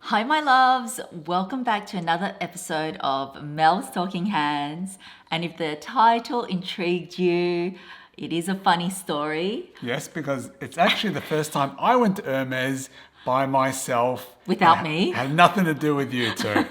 Hi, my loves. Welcome back to another episode of Mel's Talking Hands. And if the title intrigued you, it is a funny story. Yes, because it's actually the first time I went to Hermes by myself. Without me. Had nothing to do with you two.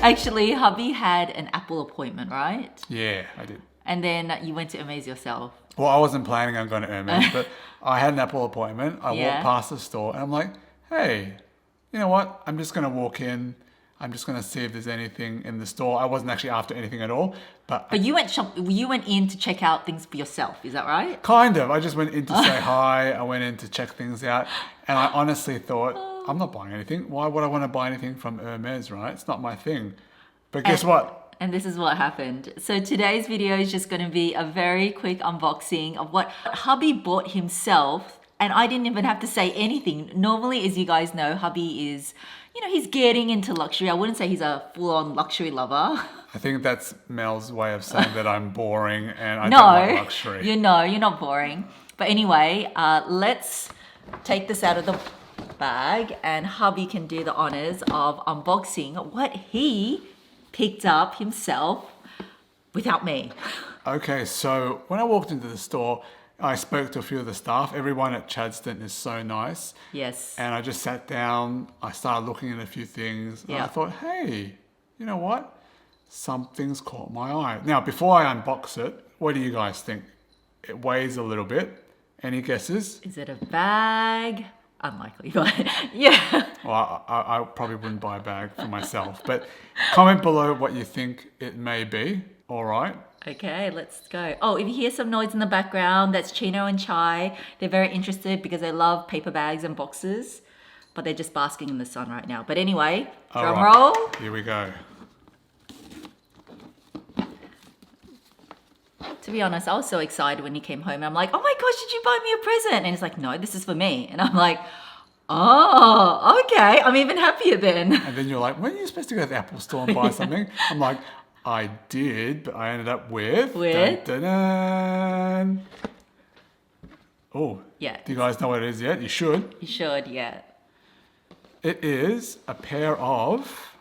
Actually, hubby had an Apple appointment, right? Yeah, I did. And then you went to Hermes yourself. Well, I wasn't planning on going to Hermes, but I had an Apple appointment. I Yeah. walked past the store and I'm like, hey, you know what? I'm just going to walk in. I'm just going to see if there's anything in the store. I wasn't actually after anything at all, but But you went in to check out things for yourself, is that right? kind of. I just went in to say hi. I went in to check things out. And I honestly thought, I'm not buying anything. Why would I want to buy anything from Hermes, right? It's not my thing. But guess what? And this is what happened. So today's video is just going to be a very quick unboxing of what hubby bought himself. And I didn't even have to say anything. Normally, as you guys know, hubby is, he's getting into luxury. I wouldn't say he's a full-on luxury lover. I think that's Mel's way of saying that I'm boring and I No, don't like luxury. you're not boring. But anyway, let's take this out of the bag and hubby can do the honors of unboxing what he picked up himself without me. Okay, so when I walked into the store, I spoke to a few of the staff. Everyone at Chadstone is so nice. Yes. And I just sat down, I started looking at a few things, and Yeah. I thought, hey, you know what? Something's caught my eye. Now, before I unbox it, what do you guys think? It weighs a little bit. Any guesses? Is it a bag? Unlikely, but yeah. Well, I probably wouldn't buy a bag for myself, but comment below what you think it may be. All right. Okay, let's go. Oh, if you hear some noise in the background, that's Chino and Chai. They're very interested because they love paper bags and boxes, but they're just basking in the sun right now. But anyway, All drum right. roll. Here we go. To be honest, I was so excited when he came home. And I'm like, oh my gosh, did you buy me a present? And he's like, no, this is for me. And I'm like, oh, okay. I'm even happier then. And then you're like, weren't you supposed to go to the Apple store and buy something? I'm like, I did, but I ended up with... With? Dun, dun, dun. Oh, Yeah. do you guys know what it is yet? You should. You should, yeah. It is a pair of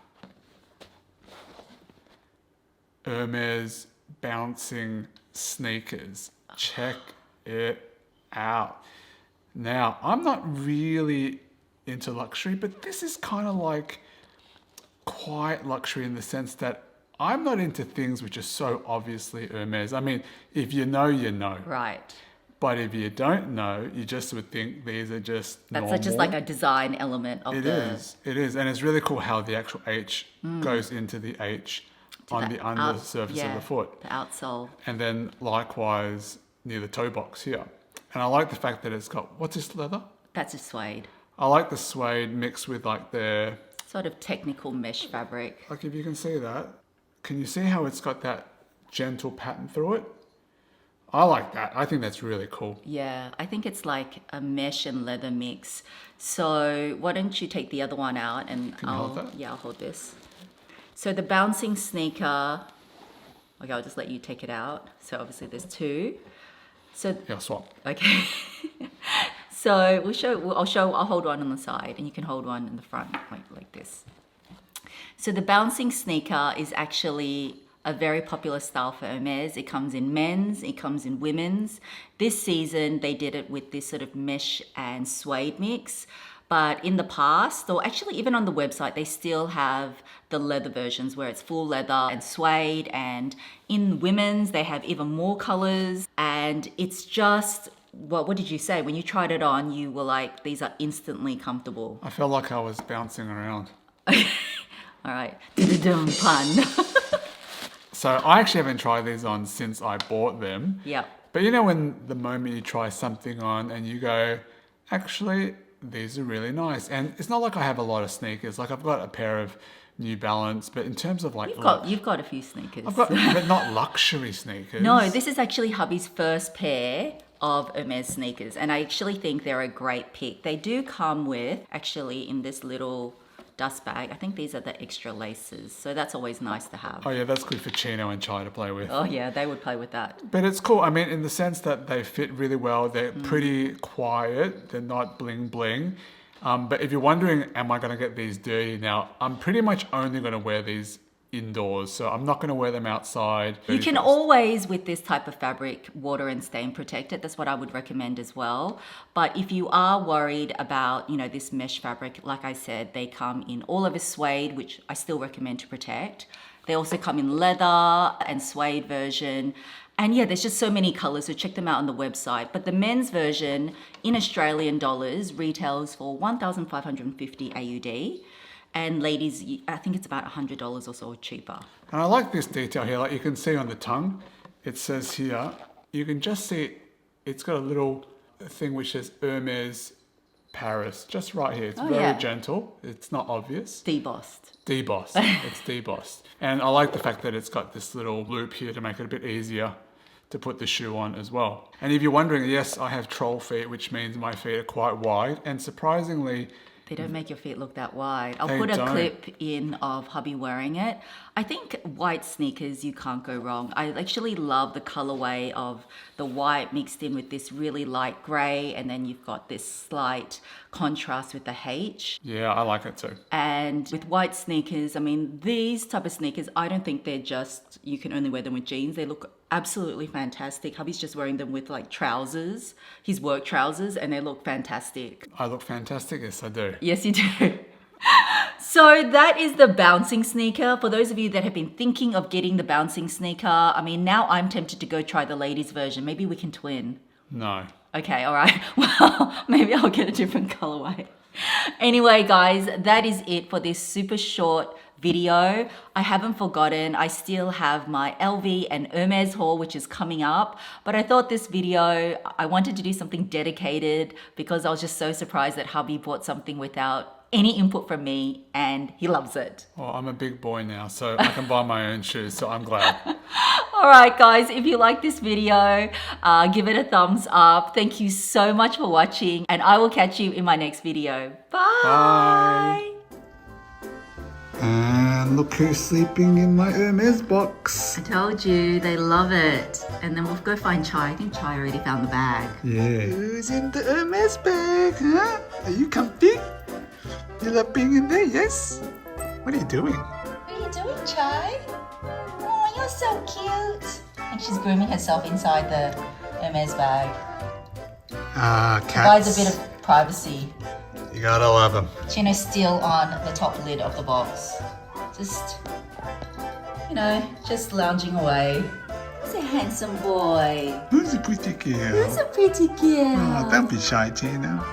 Hermes bouncing sneakers. Check it out. Now, I'm not really into luxury, but this is kind of like quite luxury in the sense that I'm not into things which are so obviously Hermes. I mean, if you know, you know. Right. But if you don't know, you just would think these are just That's normal. just like a design element of It is. And it's really cool how the actual H goes into the H on the under surface of the foot. The outsole. And then likewise near the toe box here. And I like the fact that it's got, what's this leather? That's a suede. I like the suede mixed with like the, Sort of technical mesh fabric. like if you can see that, can you see how it's got that gentle pattern through it? I like that. I think that's really cool. Yeah, I think it's like a mesh and leather mix. So why don't you take the other one out and Can you hold that? Yeah, I'll hold this. So the bouncing sneaker, okay, I'll just let you take it out. So obviously there's two. So Yeah, swap. okay. So I'll hold one on the side and you can hold one in the front, like this. So the bouncing sneaker is actually a very popular style for Hermes. It comes in men's, it comes in women's. This season, they did it with this sort of mesh and suede mix. But in the past, or actually even on the website, they still have the leather versions where it's full leather and suede. And in women's, they have even more colors. And it's just, what did you say? When you tried it on, you were like, these are instantly comfortable. I felt like I was bouncing around. All right, pun. So I actually haven't tried these on since I bought them. Yep. But you know when the moment you try something on and you go, actually, these are really nice. And it's not like I have a lot of sneakers. Like I've got a pair of New Balance, but in terms of like... You've got a few sneakers. I've got, but not luxury sneakers. No, this is actually hubby's first pair of Hermes sneakers. And I actually think they're a great pick. They do come with, actually in this little dust bag. I think these are the extra laces, so that's always nice to have. Oh yeah, that's good for Chino and Chai to play with. Oh yeah, they would play with that. But it's cool. I mean, in the sense that they fit really well. They're pretty quiet. They're not bling bling. But if you're wondering, am I going to get these dirty? Now, I'm pretty much only going to wear these indoors, so I'm not going to wear them outside. You can always, with this type of fabric, water and stain protect it. That's what I would recommend as well. But if you are worried about, you know, this mesh fabric, like I said, they come in all over suede, which I still recommend to protect. They also come in leather and suede version. And yeah, there's just so many colors, so check them out on the website. But the men's version in Australian dollars retails for 1,550 AUD. And ladies, I think it's about $100 or so cheaper. And I like this detail here. Like you can see on the tongue, it says here, you can just see it's got a little thing which says Hermes Paris, just right here. It's very gentle. It's not obvious. Debossed. Debossed. It's debossed. And I like the fact that it's got this little loop here to make it a bit easier to put the shoe on as well. And if you're wondering, yes, I have troll feet, which means my feet are quite wide. And surprisingly, they don't make your feet look that wide. I'll They put a don't. clip in of hubby wearing it. I think white sneakers, you can't go wrong. I actually love the colorway of the white mixed in with this really light gray, and then you've got this slight contrast with the H. yeah, I like it too. And with white sneakers, I mean, these type of sneakers, I don't think they're just, you can only wear them with jeans. They look absolutely fantastic. Hubby's just wearing them with like trousers, his work trousers, and they look fantastic. I look fantastic. Yes, I do. Yes, you do. So that is the bouncing sneaker. For those of you that have been thinking of getting the bouncing sneaker, I mean, now I'm tempted to go try the ladies version. Maybe we can twin. No. Okay, all right. Well, maybe I'll get a different colorway. Anyway, guys, that is it for this super short video. I haven't forgotten. I still have my LV and Hermes haul, which is coming up. But I thought this video, I wanted to do something dedicated because I was just so surprised that hubby bought something without any input from me, and he loves it. Well, I'm a big boy now, so I can buy my own shoes, so I'm glad. All right, guys, if you like this video, give it a thumbs up. Thank you so much for watching, and I will catch you in my next video. Bye. Bye. And look who's sleeping in my Hermes box. I told you, they love it. And then we'll go find Chai. I think Chai already found the bag. Yeah. Who's in the Hermes bag, huh? Are you comfy? You love being in there, yes? What are you doing? What are you doing, Chai? Oh, you're so cute. And she's grooming herself inside the Hermes bag. Ah, Provides cats. a bit of privacy. You gotta love them. Chino's still on the top lid of the box. Just, you know, just lounging away. He's a handsome boy. Who's a pretty girl? He's a pretty girl. Oh, don't be shy, Gina.